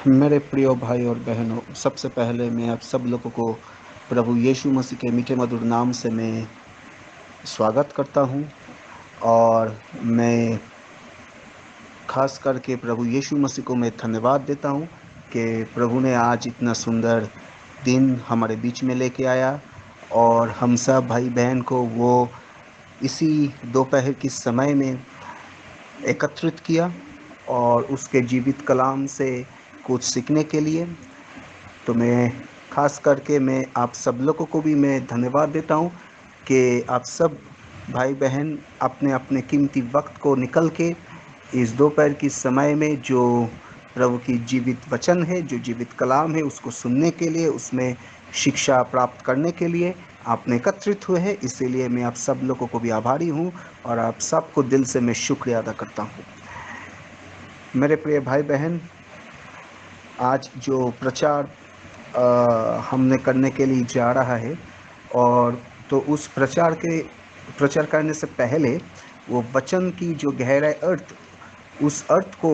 मेरे प्रिय भाई और बहनों, सबसे पहले मैं आप सब लोगों को प्रभु यीशु मसीह के मीठे मधुर नाम से मैं स्वागत करता हूं। और मैं खास करके प्रभु यीशु मसीह को मैं धन्यवाद देता हूं कि प्रभु ने आज इतना सुंदर दिन हमारे बीच में लेके आया और हम सब भाई बहन को वो इसी दोपहर के समय में एकत्रित किया और उसके जीवित कलाम से कुछ सीखने के लिए। तो मैं खास करके मैं आप सब लोगों को भी मैं धन्यवाद देता हूँ कि आप सब भाई बहन अपने अपने कीमती वक्त को निकल के इस दोपहर की समय में जो प्रभु की जीवित वचन है, जो जीवित कलाम है, उसको सुनने के लिए, उसमें शिक्षा प्राप्त करने के लिए आपने एकत्रित हुए हैं। इसीलिए मैं आप सब लोगों को भी आभारी हूँ और आप सबको दिल से मैं शुक्रिया अदा करता हूँ। मेरे प्रिय भाई बहन, आज जो प्रचार हमने करने के लिए जा रहा है, और तो उस प्रचार करने से पहले वो वचन की जो गहरा अर्थ, उस अर्थ को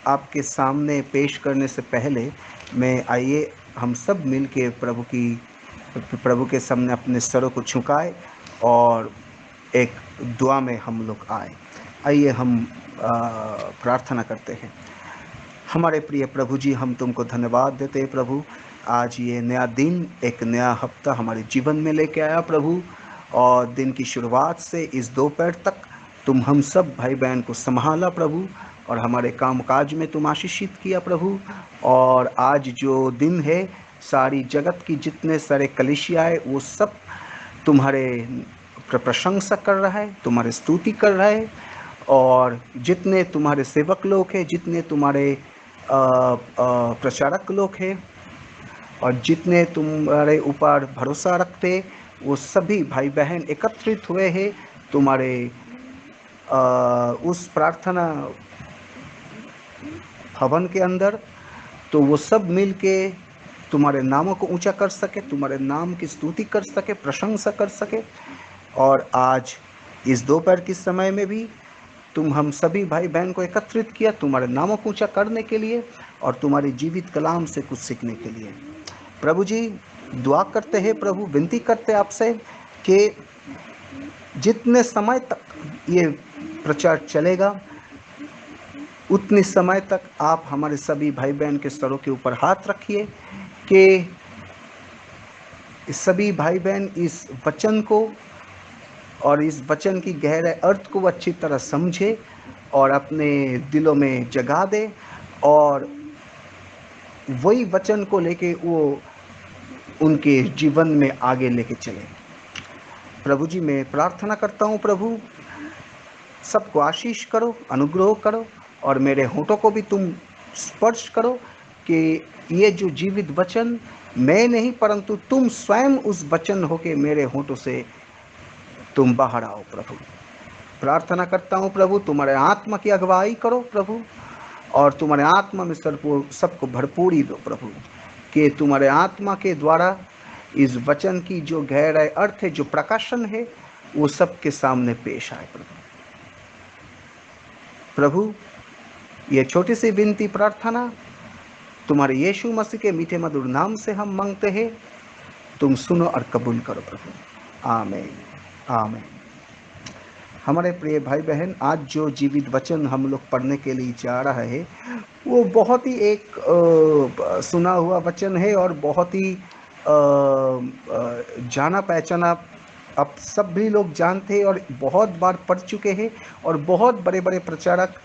आपके सामने पेश करने से पहले मैं आइए हम सब मिल के प्रभु के सामने अपने सरों को झुकाए और एक दुआ में हम लोग आए। आइए हम प्रार्थना करते हैं। हमारे प्रिय प्रभु जी, हम तुमको धन्यवाद देते हैं प्रभु। आज ये नया दिन, एक नया हफ्ता हमारे जीवन में लेके आया प्रभु, और दिन की शुरुआत से इस दोपहर तक तुम हम सब भाई बहन को संभाला प्रभु, और हमारे कामकाज में तुम आशीषित किया प्रभु। और आज जो दिन है, सारी जगत की जितने सारे कलीसिया है वो सब तुम्हारे प्रशंसा कर रहा है, तुम्हारे स्तुति कर रहा है। और जितने तुम्हारे सेवक लोग हैं, जितने तुम्हारे प्रचारक लोग हैं, और जितने तुम्हारे ऊपर भरोसा रखते, वो सभी भाई बहन एकत्रित हुए हैं तुम्हारे उस प्रार्थना भवन के अंदर। तो वो सब मिल के तुम्हारे नामों को ऊंचा कर सके, तुम्हारे नाम की स्तुति कर सके, प्रशंसा कर सके। और आज इस दोपहर के समय में भी तुम हम सभी भाई बहन को एकत्रित किया तुम्हारे नामों को ऊंचा करने के लिए और तुम्हारी जीवित कलाम से कुछ सीखने के लिए। प्रभु जी, दुआ करते हैं प्रभु, विनती करते हैं आपसे कि जितने समय तक ये प्रचार चलेगा, उतने समय तक आप हमारे सभी भाई बहन के सरों के ऊपर हाथ रखिए कि सभी भाई बहन इस वचन को और इस वचन की गहरे अर्थ को अच्छी तरह समझे और अपने दिलों में जगा दे, और वही वचन को लेके वो उनके जीवन में आगे लेके चले। प्रभु जी, मैं प्रार्थना करता हूँ प्रभु, सबको आशीष करो, अनुग्रह करो, और मेरे होठों को भी तुम स्पर्श करो कि ये जो जीवित वचन मैं नहीं परंतु तुम स्वयं उस वचन होके मेरे होठों से तुम बाहर आओ प्रभु। प्रार्थना करता हूँ प्रभु, तुम्हारे आत्मा की अगुवाई करो प्रभु, और तुम्हारे आत्मा में सबको भरपूरी दो प्रभु, कि तुम्हारे आत्मा के द्वारा इस वचन की जो गहरा अर्थ है, जो प्रकाशन है, वो सबके सामने पेश आए प्रभु। प्रभु, ये छोटी सी विनती प्रार्थना तुम्हारे यीशु मसीह के मीठे मधुर नाम से हम मांगते हैं। तुम सुनो और कबूल करो प्रभु। आमीन, आमीन। हमारे प्रिय भाई बहन, आज जो जीवित वचन हम लोग पढ़ने के लिए जा रहा है, वो बहुत ही एक सुना हुआ वचन है और बहुत ही जाना पहचाना, अब सभी लोग जानते हैं और बहुत बार पढ़ चुके हैं, और बहुत बड़े बड़े प्रचारक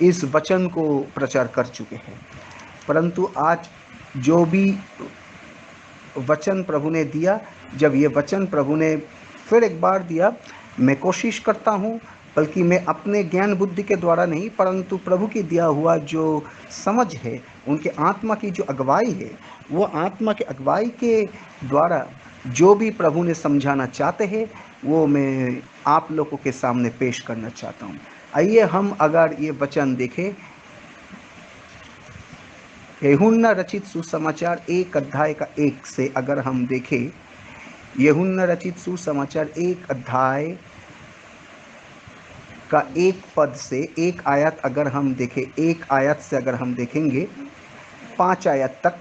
इस वचन को प्रचार कर चुके हैं। परंतु आज जो भी वचन प्रभु ने दिया, जब ये वचन प्रभु ने फिर एक बार दिया, मैं कोशिश करता हूँ, बल्कि मैं अपने ज्ञान बुद्धि के द्वारा नहीं परंतु प्रभु की दिया हुआ जो समझ है, उनके आत्मा की जो अगुवाई है, वो आत्मा के अगुवाई के द्वारा जो भी प्रभु ने समझाना चाहते हैं, वो मैं आप लोगों के सामने पेश करना चाहता हूँ। आइए हम अगर ये वचन देखें, यूहन्ना रचित सुसमाचार 1 अध्याय का 1 से अगर हम देखें, यूहन्ना रचित सुसमाचार 1 अध्याय का 1 पद से 1 आयत अगर हम देखें, 1 आयत से अगर हम देखेंगे, 5 आयत तक,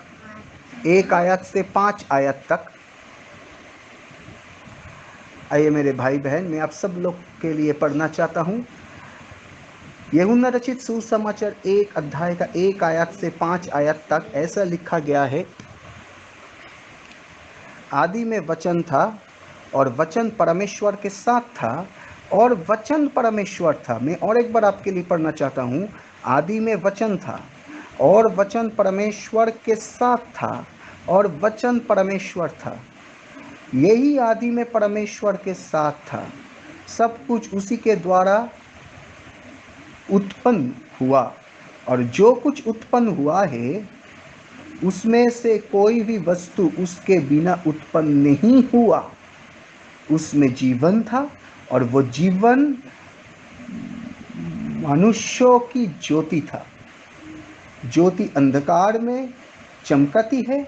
1 आयत से 5 आयत तक। आइए मेरे भाई बहन, मैं आप सब लोग के लिए पढ़ना चाहता हूँ। यूहन्ना रचित सुसमाचार 1 अध्याय का 1 आयत से 5 आयत तक ऐसा लिखा गया है। आदि में वचन था और वचन परमेश्वर के साथ था और वचन परमेश्वर था। मैं और एक बार आपके लिए पढ़ना चाहता हूँ। आदि में वचन था और वचन परमेश्वर के साथ था और वचन परमेश्वर था। यही आदि में परमेश्वर के साथ था। सब कुछ उसी के द्वारा उत्पन्न हुआ और जो कुछ उत्पन्न हुआ है उसमें से कोई भी वस्तु उसके बिना उत्पन्न नहीं हुआ। उसमें जीवन था और वो जीवन मनुष्यों की ज्योति था। ज्योति अंधकार में चमकती है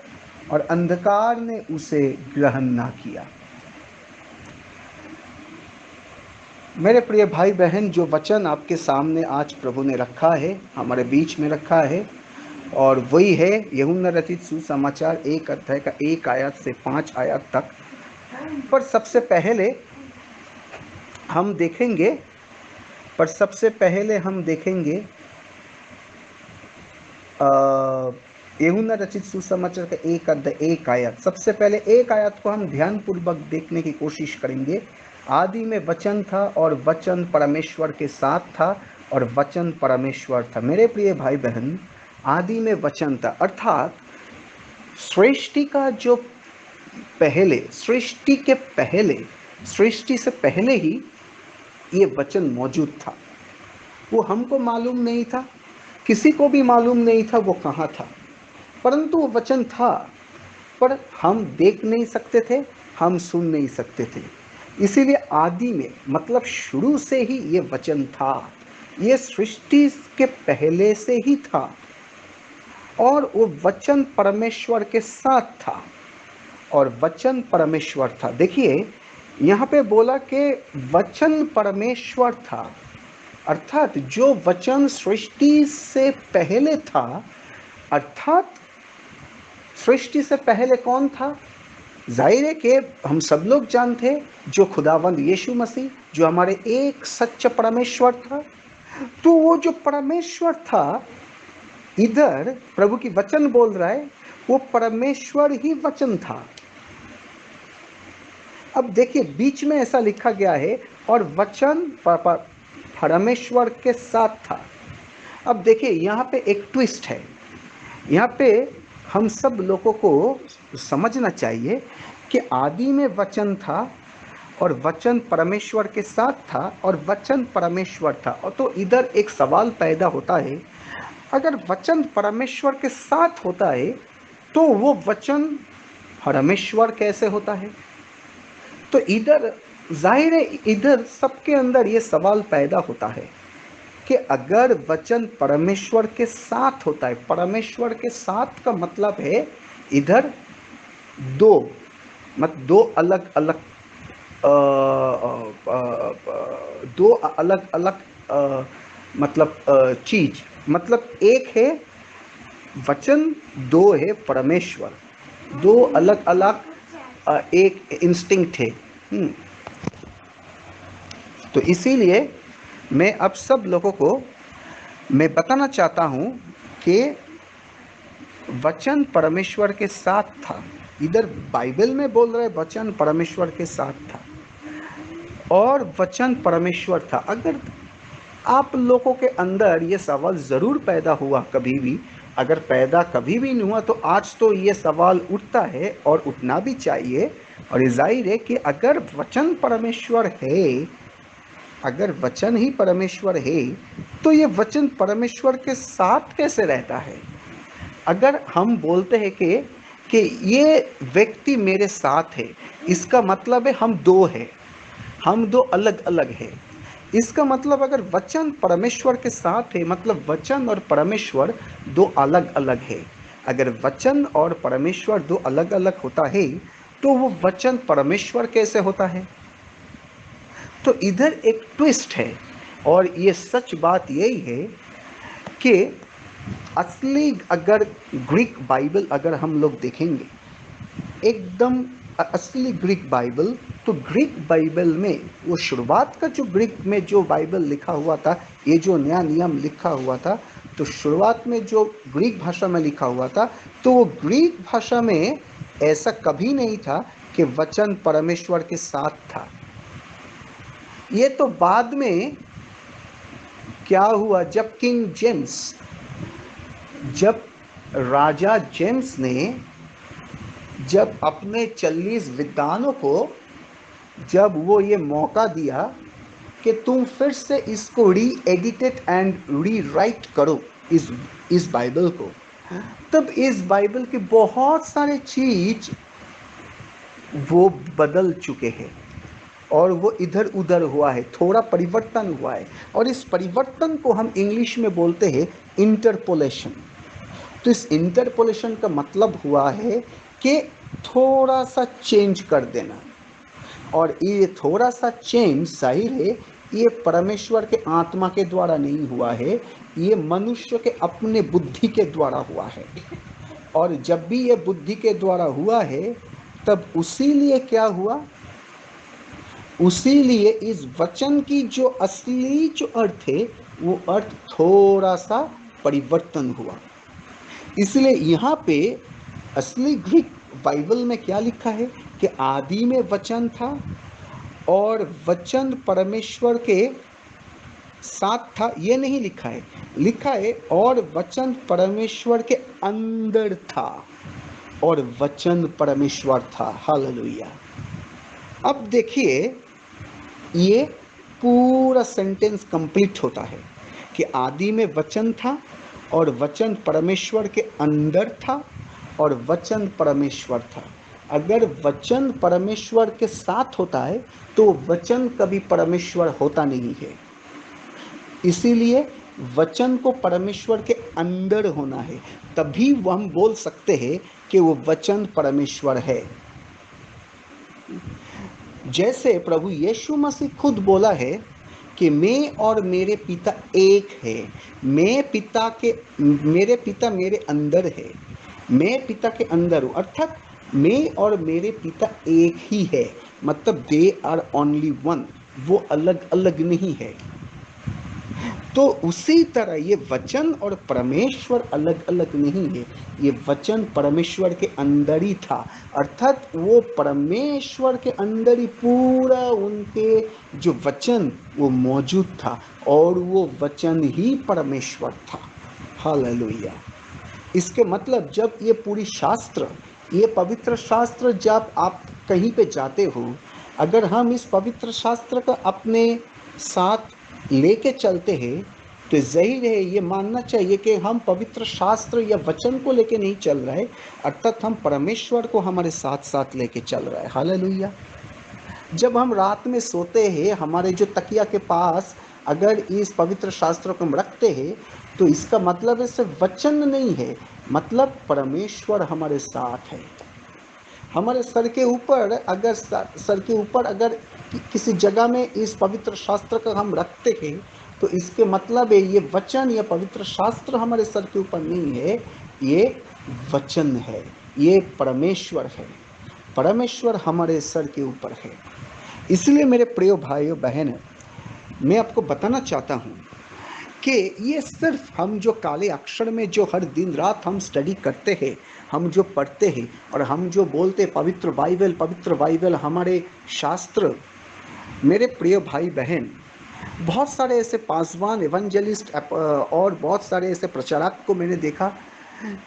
और अंधकार ने उसे ग्रहण ना किया। मेरे प्रिय भाई बहन, जो वचन आपके सामने आज प्रभु ने रखा है, हमारे बीच में रखा है, और वही है यूहन्ना रचित सुसमाचार 1 अध्याय का 1 आयत से 5 आयत तक। पर सबसे पहले हम देखेंगे यूहन्ना रचित सुसमाचार का 1 अध्याय 1 आयत। सबसे पहले 1 आयत को हम ध्यानपूर्वक देखने की कोशिश करेंगे। आदि में वचन था और वचन परमेश्वर के साथ था और वचन परमेश्वर था। मेरे प्रिय भाई बहन, आदि में वचन था अर्थात सृष्टि का जो पहले, सृष्टि से पहले ही ये वचन मौजूद था। वो हमको मालूम नहीं था, किसी को भी मालूम नहीं था वो कहाँ था, परंतु वो वचन था। पर हम देख नहीं सकते थे, हम सुन नहीं सकते थे। इसीलिए आदि में मतलब शुरू से ही ये वचन था। ये सृष्टि के पहले से ही था और वो वचन परमेश्वर के साथ था और वचन परमेश्वर था। देखिए यहाँ पे बोला कि वचन परमेश्वर था, अर्थात जो वचन सृष्टि से पहले था। अर्थात सृष्टि से पहले कौन था? जाहिर है कि हम सब लोग जानते हैं, जो खुदावंद यीशु मसीह, जो हमारे एक सच्चा परमेश्वर था। तो वो जो परमेश्वर था, इधर प्रभु की वचन बोल रहा है, वो परमेश्वर ही वचन था। अब देखिए बीच में ऐसा लिखा गया है और वचन परमेश्वर के साथ था। अब देखिए यहाँ पे एक ट्विस्ट है। यहाँ पे हम सब लोगों को समझना चाहिए कि आदि में वचन था और वचन परमेश्वर के साथ था और वचन परमेश्वर था। और तो इधर एक सवाल पैदा होता है, अगर वचन परमेश्वर के साथ होता है तो वो वचन परमेश्वर कैसे होता है? तो इधर जाहिर है, इधर सबके अंदर ये सवाल पैदा होता है कि अगर वचन परमेश्वर के साथ होता है, परमेश्वर के साथ का मतलब है इधर दो अलग अलग मतलब चीज, मतलब एक है वचन, दो है परमेश्वर, दो अलग अलग एक इंस्टिंक्ट है। तो इसीलिए मैं अब सब लोगों को मैं बताना चाहता हूँ कि वचन परमेश्वर के साथ था। इधर बाइबल में बोल रहे वचन परमेश्वर के साथ था और वचन परमेश्वर था। अगर आप लोगों के अंदर ये सवाल ज़रूर पैदा हुआ कभी भी, अगर पैदा कभी भी नहीं हुआ तो आज तो ये सवाल उठता है और उठना भी चाहिए। और ये जाहिर है कि अगर वचन परमेश्वर है, अगर वचन ही परमेश्वर है तो ये वचन परमेश्वर के साथ कैसे रहता है? अगर हम बोलते हैं कि ये व्यक्ति मेरे साथ है, इसका मतलब है हम दो हैं, हम दो अलग अलग हैं। इसका मतलब अगर वचन परमेश्वर के साथ है मतलब वचन और परमेश्वर दो अलग अलग है। अगर वचन और परमेश्वर दो अलग अलग होता है तो वो वचन परमेश्वर कैसे होता है? तो इधर एक ट्विस्ट है और ये सच बात यही है कि असली अगर ग्रीक बाइबल अगर हम लोग देखेंगे, एकदम असली ग्रीक बाइबल, तो ग्रीक बाइबल में वो शुरुआत का जो ग्रीक में जो बाइबल लिखा हुआ था, ये जो नया नियम लिखा हुआ था, तो शुरुआत में जो ग्रीक भाषा में लिखा हुआ था, तो वो ग्रीक भाषा में ऐसा कभी नहीं था कि वचन परमेश्वर के साथ था। ये तो बाद में क्या हुआ, जब किंग जेम्स, जब राजा जेम्स ने जब अपने 40 विद्वानों को जब वो ये मौका दिया कि तुम फिर से इसको री एडिटेड एंड री राइट करो इस बाइबल को, तब इस बाइबल के बहुत सारे चीज वो बदल चुके हैं और वो इधर उधर हुआ है, थोड़ा परिवर्तन हुआ है, और इस परिवर्तन को हम इंग्लिश में बोलते हैं इंटरपोलेशन। तो इस इंटरपोलेशन का मतलब हुआ है कि थोड़ा सा चेंज कर देना, और ये थोड़ा सा चेंज जाहिर है ये परमेश्वर के आत्मा के द्वारा नहीं हुआ है, ये मनुष्य के अपने बुद्धि के द्वारा हुआ है। और जब भी ये बुद्धि के द्वारा हुआ है, तब उसीलिए क्या हुआ, उसीलिए इस वचन की जो असली जो अर्थ है, वो अर्थ थोड़ा सा परिवर्तन हुआ। इसलिए यहाँ पे असली ग्रीक बाइबल में क्या लिखा है कि आदि में वचन था और वचन परमेश्वर के साथ था, ये नहीं लिखा है, लिखा है और वचन परमेश्वर के अंदर था और वचन परमेश्वर था। हालेलुया। अब देखिए, ये पूरा सेंटेंस कंप्लीट होता है कि आदि में वचन था और वचन परमेश्वर के अंदर था और वचन परमेश्वर था। अगर वचन परमेश्वर के साथ होता है तो वचन कभी परमेश्वर होता नहीं है। इसीलिए वचन को परमेश्वर के अंदर होना है, तभी हम बोल सकते हैं कि वो वचन परमेश्वर है। जैसे प्रभु यीशु मसीह खुद बोला है कि मैं और मेरे पिता एक है, मेरे पिता मेरे अंदर है, मैं पिता के अंदर हूँ, अर्थात मैं और मेरे पिता एक ही है, मतलब दे आर ओनली वन, वो अलग अलग नहीं है। तो उसी तरह ये वचन और परमेश्वर अलग अलग नहीं है, ये वचन परमेश्वर के अंदर ही था, अर्थात वो परमेश्वर के अंदर ही पूरा उनके जो वचन वो मौजूद था और वो वचन ही परमेश्वर था। हालेलुया। इसके मतलब जब ये पूरी शास्त्र, ये पवित्र शास्त्र, जब आप कहीं पे जाते हो, अगर हम इस पवित्र शास्त्र का अपने साथ लेके चलते हैं, तो जाहिर है ये मानना चाहिए कि हम पवित्र शास्त्र या वचन को लेके नहीं चल रहे, अर्थात हम परमेश्वर को हमारे साथ साथ लेके चल रहे हैं। हालेलुया। जब हम रात में सोते हैं, हमारे जो तकिया के पास अगर इस पवित्र शास्त्र को हम रखते हैं, तो इसका मतलब है सिर्फ वचन नहीं है, मतलब परमेश्वर हमारे साथ है। हमारे सर के ऊपर अगर किसी जगह में इस पवित्र शास्त्र का हम रखते हैं, तो इसके मतलब है ये वचन या पवित्र शास्त्र हमारे सर के ऊपर नहीं है, ये वचन है, ये परमेश्वर है, परमेश्वर हमारे सर के ऊपर है। इसलिए मेरे प्रिय भाइयों बहन, मैं आपको बताना चाहता हूँ कि ये सिर्फ हम जो काले अक्षर में जो हर दिन रात हम स्टडी करते हैं, हम जो पढ़ते हैं और हम जो बोलते पवित्र बाइबल हमारे शास्त्र, मेरे प्रिय भाई बहन, बहुत सारे ऐसे पासवान एवेंजलिस्ट और बहुत सारे ऐसे प्रचारक को मैंने देखा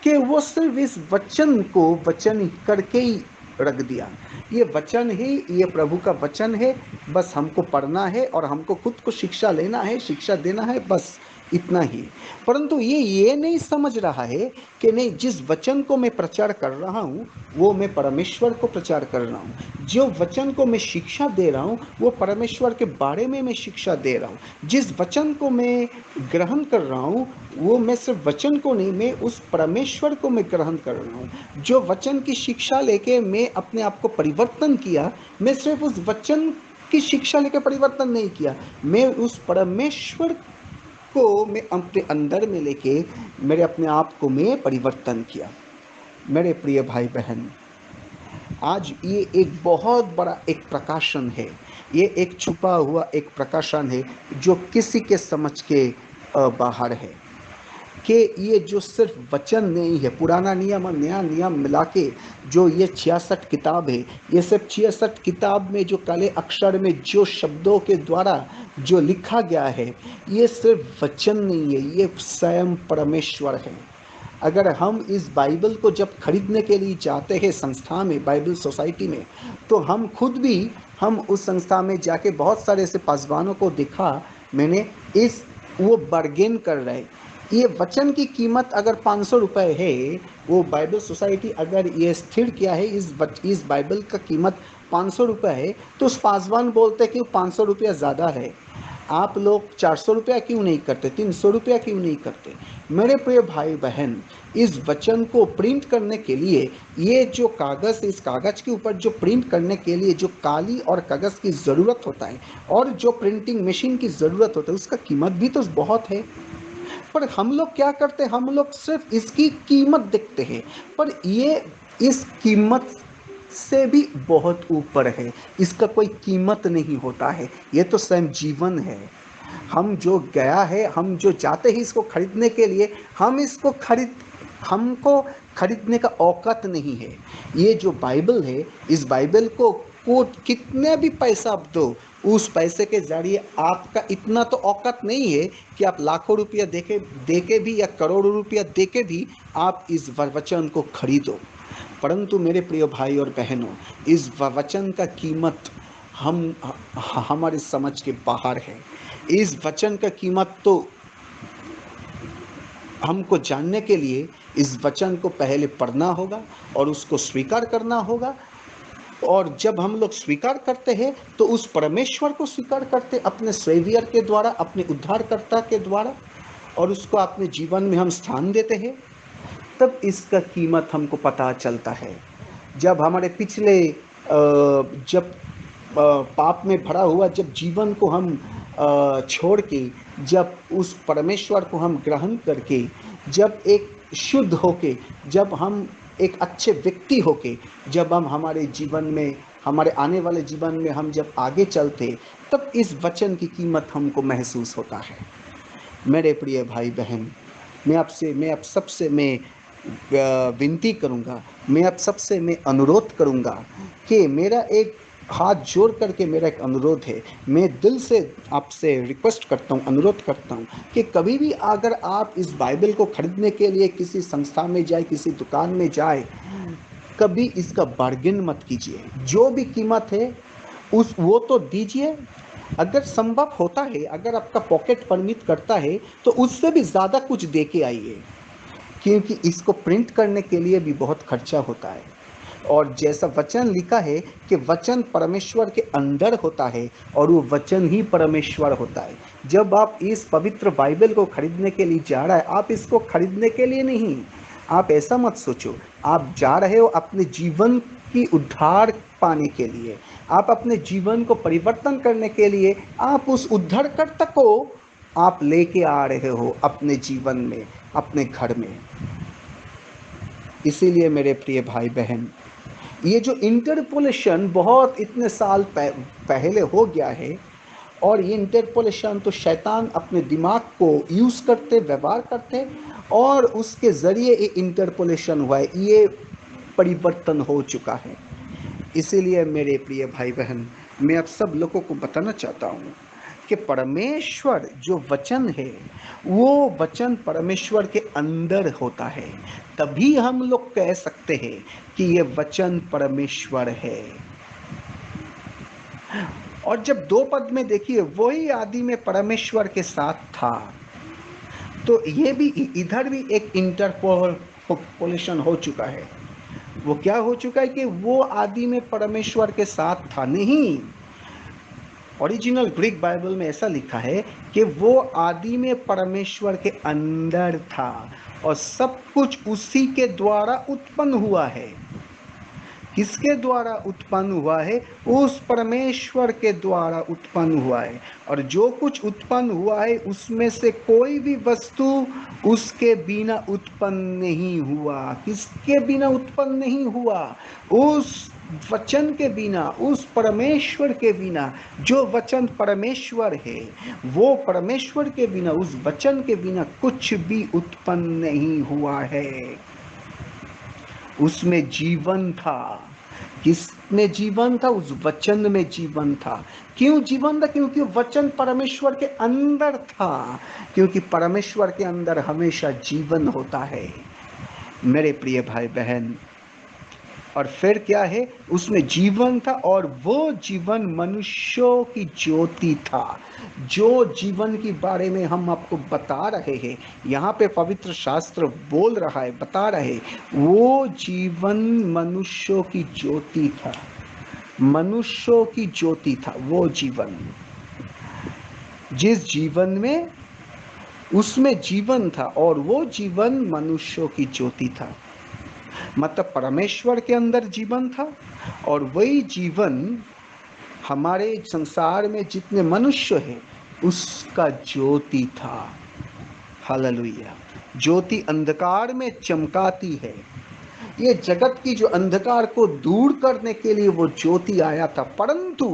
कि वो सिर्फ इस वचन को वचन करके ही रख दिया, ये वचन ही, ये प्रभु का वचन है, बस हमको पढ़ना है और हमको खुद को शिक्षा लेना है, शिक्षा देना है, बस इतना ही। परंतु ये नहीं समझ रहा है कि नहीं, जिस वचन को मैं प्रचार कर रहा हूँ वो मैं परमेश्वर को प्रचार कर रहा हूँ, जो वचन को मैं शिक्षा दे रहा हूँ वो परमेश्वर के बारे में मैं शिक्षा दे रहा हूँ, जिस वचन को मैं ग्रहण कर रहा हूँ वो मैं सिर्फ वचन को नहीं, मैं उस परमेश्वर को मैं ग्रहण कर रहा हूँ। जो वचन की शिक्षा लेके मैं अपने आप को परिवर्तन किया, मैं सिर्फ उस वचन की शिक्षा लेके परिवर्तन नहीं किया, मैं उस परमेश्वर को मैं अपने अंदर में लेके मेरे अपने आप को मैं परिवर्तन किया। मेरे प्रिय भाई बहन, आज ये एक बहुत बड़ा एक प्रकाशन है, ये एक छुपा हुआ एक प्रकाशन है जो किसी के समझ के बाहर है। कि ये जो सिर्फ वचन नहीं है, पुराना नियम और नया नियम मिला के जो ये 66 किताब है, ये सिर्फ 66 किताब में जो काले अक्षर में जो शब्दों के द्वारा जो लिखा गया है, ये सिर्फ वचन नहीं है, ये स्वयं परमेश्वर है। अगर हम इस बाइबल को जब खरीदने के लिए जाते हैं संस्था में, बाइबल सोसाइटी में, तो हम खुद भी हम उस संस्था में जाके बहुत सारे ऐसे पासवानों को देखा मैंने, इस वो बार्गेन कर रहे। ये वचन की कीमत अगर 500 रुपये है, वो बाइबल सोसाइटी अगर ये स्थिर किया है इस बाइबल का कीमत 500 रुपये है, तो उस पासवान बोलते कि 500 रुपया ज़्यादा है, आप लोग 400 रुपया क्यों नहीं करते, 300 रुपया क्यों नहीं करते। मेरे प्रिय भाई बहन, इस वचन को प्रिंट करने के लिए ये जो कागज़, इस कागज़ के ऊपर जो प्रिंट करने के लिए जो काली और कागज़ की ज़रूरत होता है और जो प्रिंटिंग मशीन की ज़रूरत होता है, उसका कीमत भी तो बहुत है। पर हम लोग क्या करते हैं, हम लोग सिर्फ इसकी कीमत देखते हैं, पर ये इस कीमत से भी बहुत ऊपर है, इसका कोई कीमत नहीं होता है। ये तो स्वयं जीवन है। हम जो गया है, हम जो जाते हैं इसको खरीदने के लिए, हमको खरीदने का औकात नहीं है। ये जो बाइबल है, इस बाइबल को कितने भी पैसा आप दो, उस पैसे के जरिए आपका इतना तो औकात नहीं है कि आप लाखों रुपया देके भी या करोड़ों रुपया देके भी आप इस वचन को खरीदो। परंतु मेरे प्रिय भाई और बहनों, इस वचन का कीमत हमारे समझ के बाहर है। इस वचन का कीमत तो हमको जानने के लिए इस वचन को पहले पढ़ना होगा और उसको स्वीकार करना होगा। और जब हम लोग स्वीकार करते हैं तो उस परमेश्वर को स्वीकार करते, अपने सेवियर के द्वारा, अपने उद्धारकर्ता के द्वारा, और उसको अपने जीवन में हम स्थान देते हैं, तब इसका कीमत हमको पता चलता है। जब हमारे पिछले जब पाप में भरा हुआ जब जीवन को हम छोड़ के, जब उस परमेश्वर को हम ग्रहण करके, जब एक शुद्ध होके, जब हम एक अच्छे व्यक्ति होके, जब हम हमारे जीवन में, हमारे आने वाले जीवन में हम जब आगे चलते, तब इस वचन की कीमत हमको महसूस होता है। मेरे प्रिय भाई बहन, मैं आप सबसे विनती करूंगा, मैं आप सबसे अनुरोध करूंगा कि मेरा एक हाथ जोड़ करके मेरा एक अनुरोध है, मैं दिल से आपसे रिक्वेस्ट करता हूँ, अनुरोध करता हूँ कि कभी भी अगर आप इस बाइबल को खरीदने के लिए किसी संस्था में जाए, किसी दुकान में जाए, कभी इसका बार्गेन मत कीजिए। जो भी कीमत है वो तो दीजिए। अगर संभव होता है, अगर आपका पॉकेट परमिट करता है, तो उससे भी ज़्यादा कुछ दे के आइए, क्योंकि इसको प्रिंट करने के लिए भी बहुत खर्चा होता है। और जैसा वचन लिखा है कि वचन परमेश्वर के अंदर होता है और वो वचन ही परमेश्वर होता है। जब आप इस पवित्र बाइबल को खरीदने के लिए जा रहा है, आप इसको खरीदने के लिए नहीं, आप ऐसा मत सोचो, आप जा रहे हो अपने जीवन की उद्धार पाने के लिए, आप अपने जीवन को परिवर्तन करने के लिए, आप उस उद्धारकर्ता को आप लेके आ रहे हो अपने जीवन में, अपने घर में। इसीलिए मेरे प्रिय भाई बहन, ये जो इंटरपोलेशन बहुत इतने साल पहले हो गया है, और ये इंटरपोलेशन तो शैतान अपने दिमाग को यूज़ करते, व्यवहार करते, और उसके ज़रिए ये इंटरपोलेशन हुआ है, ये परिवर्तन हो चुका है। इसीलिए मेरे प्रिय भाई बहन, मैं आप सब लोगों को बताना चाहता हूँ कि परमेश्वर जो वचन है, वो वचन परमेश्वर के अंदर होता है, तभी हम लोग कह सकते हैं कि ये वचन परमेश्वर है। और जब 2 पद में देखिए, वही आदि में परमेश्वर के साथ था, तो ये भी इधर भी एक इंटरपोलेशन हो चुका है। वो क्या हो चुका है कि वो आदि में परमेश्वर के साथ था नहीं, ओरिजिनल ग्रीक बाइबल में ऐसा लिखा है कि वो आदि में परमेश्वर के अंदर था और सब कुछ उसी के द्वारा उत्पन्न हुआ है। किसके द्वारा उत्पन्न हुआ है? उस परमेश्वर के द्वारा उत्पन्न हुआ है। और जो कुछ उत्पन्न हुआ है उसमें से कोई भी वस्तु उसके बिना उत्पन्न नहीं हुआ। किसके बिना उत्पन्न नहीं हुआ? उस वचन के बिना, उस परमेश्वर के बिना। जो वचन परमेश्वर है, वो परमेश्वर के बिना, उस वचन के बिना कुछ भी उत्पन्न नहीं हुआ है। उसमें जीवन था। किसमें जीवन था? उस वचन में जीवन था। क्यों जीवन था? क्योंकि वचन परमेश्वर के अंदर था। क्योंकि परमेश्वर के अंदर हमेशा जीवन होता है मेरे प्रिय भाई बहन। और फिर क्या है? उसमें जीवन था और वो जीवन मनुष्यों की ज्योति था। जो जीवन के बारे में हम आपको बता रहे हैं, यहाँ पे पवित्र शास्त्र बोल रहा है, बता रहे, वो जीवन मनुष्यों की ज्योति था। मनुष्यों की ज्योति था वो जीवन। जिस जीवन में, उसमें जीवन था और वो जीवन मनुष्यों की ज्योति था। मतलब परमेश्वर के अंदर जीवन था और वही जीवन हमारे संसार में जितने मनुष्य हैं उसका ज्योति था। हालेलुया। ज्योति अंधकार में चमकाती है। ये जगत की जो अंधकार को दूर करने के लिए वो ज्योति आया था, परंतु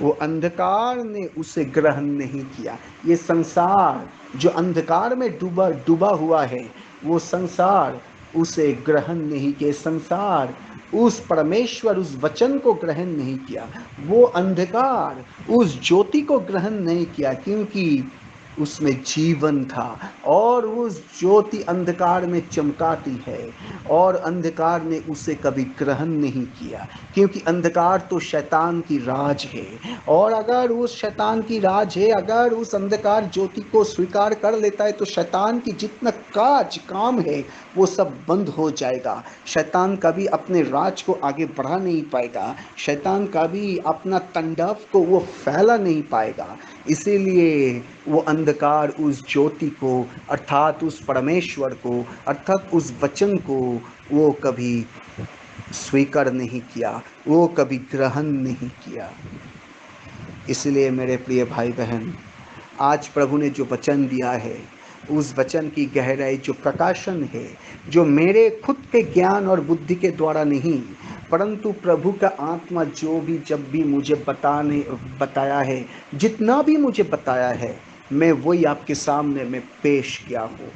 वो अंधकार ने उसे ग्रहण नहीं किया। ये संसार जो अंधकार में डूबा हुआ है, वो संसार उसे ग्रहण नहीं किया। संसार उस परमेश्वर, उस वचन को ग्रहण नहीं किया। वो अंधकार उस ज्योति को ग्रहण नहीं किया, क्योंकि उसमें जीवन था और उस ज्योति अंधकार में चमकाती है और अंधकार ने उसे कभी ग्रहण नहीं किया, क्योंकि अंधकार तो शैतान की राज है। और अगर उस शैतान की राज है, अगर उस अंधकार ज्योति को स्वीकार कर लेता है तो शैतान की जितना काम है वो सब बंद हो जाएगा। शैतान कभी अपने राज को आगे बढ़ा नहीं पाएगा। शैतान कभी अपना तांडव को वो फैला नहीं पाएगा। इसीलिए वो अंधकार उस ज्योति को, अर्थात उस परमेश्वर को, अर्थात उस वचन को वो कभी स्वीकार नहीं किया, वो कभी ग्रहण नहीं किया। इसलिए मेरे प्रिय भाई बहन, आज प्रभु ने जो वचन दिया है, उस वचन की गहराई, जो प्रकाशन है, जो मेरे खुद के ज्ञान और बुद्धि के द्वारा नहीं, परंतु प्रभु का आत्मा जो भी जब भी मुझे बताया है, जितना भी मुझे बताया है, मैं वही आपके सामने में पेश किया हूँ।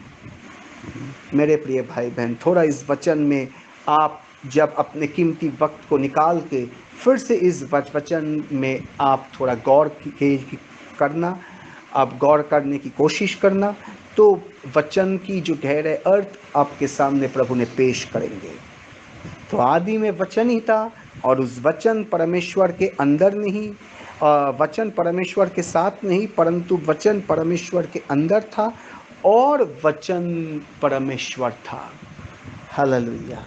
मेरे प्रिय भाई बहन, थोड़ा इस वचन में आप जब अपने कीमती वक्त को निकाल के फिर से इस वचन में आप थोड़ा गौर करना, आप गौर करने की कोशिश करना, तो वचन की जो गहरे अर्थ आपके सामने प्रभु ने पेश करेंगे। तो आदि में वचन ही था और उस वचन परमेश्वर के अंदर नहीं, वचन परमेश्वर के साथ नहीं, परंतु वचन परमेश्वर के अंदर था और वचन परमेश्वर था। Hallelujah,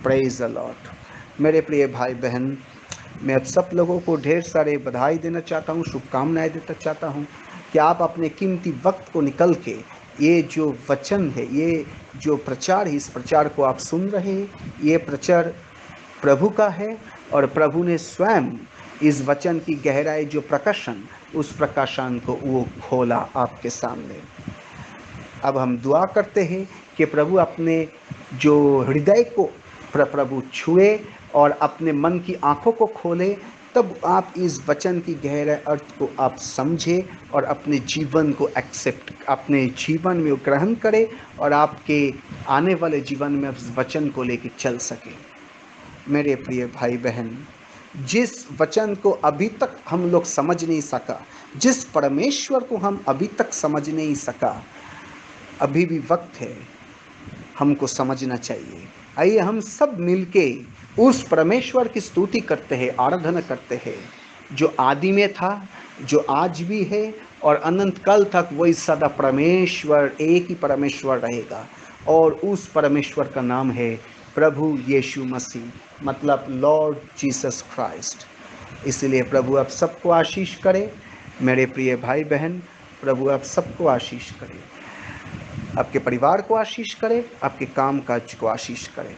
praise the Lord. मेरे प्रिय भाई बहन, मैं अब सब लोगों को ढेर सारे बधाई देना चाहता हूँ, शुभकामनाएं देना चाहता हूँ कि आप अपने कीमती वक्त को निकल के ये जो वचन है, ये जो प्रचार है, इस प्रचार को आप सुन रहे हैं, ये प्रचार प्रभु का है और प्रभु ने स्वयं इस वचन की गहराई, जो प्रकाशन, उस प्रकाशन को वो खोला आपके सामने। अब हम दुआ करते हैं कि प्रभु अपने जो हृदय को प्रभु छुए और अपने मन की आंखों को खोले, तब आप इस वचन की गहरे अर्थ को आप समझे और अपने जीवन को एक्सेप्ट, अपने जीवन में ग्रहण करें और आपके आने वाले जीवन में उस वचन को लेकर चल सके। मेरे प्रिय भाई बहन, जिस वचन को अभी तक हम लोग समझ नहीं सका, जिस परमेश्वर को हम अभी तक समझ नहीं सका, अभी भी वक्त है हमको समझना चाहिए। आइए हम सब मिलके उस परमेश्वर की स्तुति करते हैं, आराधना करते हैं, जो आदि में था, जो आज भी है और अनंत काल तक वही सदा परमेश्वर, एक ही परमेश्वर रहेगा। और उस परमेश्वर का नाम है प्रभु यीशु मसीह, मतलब लॉर्ड जीसस क्राइस्ट। इसलिए प्रभु आप सबको आशीष करे। मेरे प्रिय भाई बहन, प्रभु आप सबको आशीष करे, आपके परिवार को आशीष करे, आपके काम काज को आशीष करे।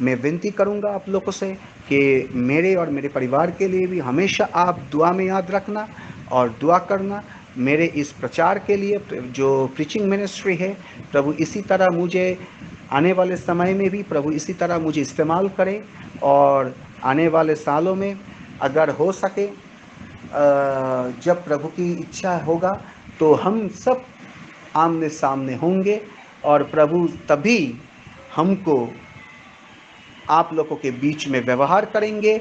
मैं विनती करूंगा आप लोगों से कि मेरे और मेरे परिवार के लिए भी हमेशा आप दुआ में याद रखना और दुआ करना। मेरे इस प्रचार के लिए जो प्रीचिंग मिनिस्ट्री है, प्रभु इसी तरह मुझे आने वाले समय में भी प्रभु इसी तरह मुझे इस्तेमाल करे, और आने वाले सालों में अगर हो सके जब प्रभु की इच्छा होगा तो हम सब आमने सामने होंगे, और प्रभु तभी हमको आप लोगों के बीच में व्यवहार करेंगे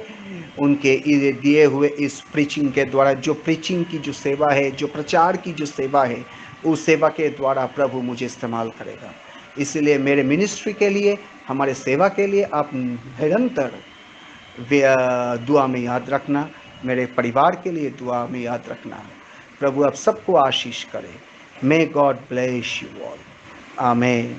उनके दिए हुए इस प्रीचिंग के द्वारा। जो प्रीचिंग की जो सेवा है, जो प्रचार की जो सेवा है, उस सेवा के द्वारा प्रभु मुझे इस्तेमाल करेगा। इसलिए मेरे मिनिस्ट्री के लिए, हमारे सेवा के लिए आप निरंतर दुआ में याद रखना। मेरे परिवार के लिए दुआ में याद रखना। प्रभु आप सबको आशीष करे। May God bless you all. आमीन।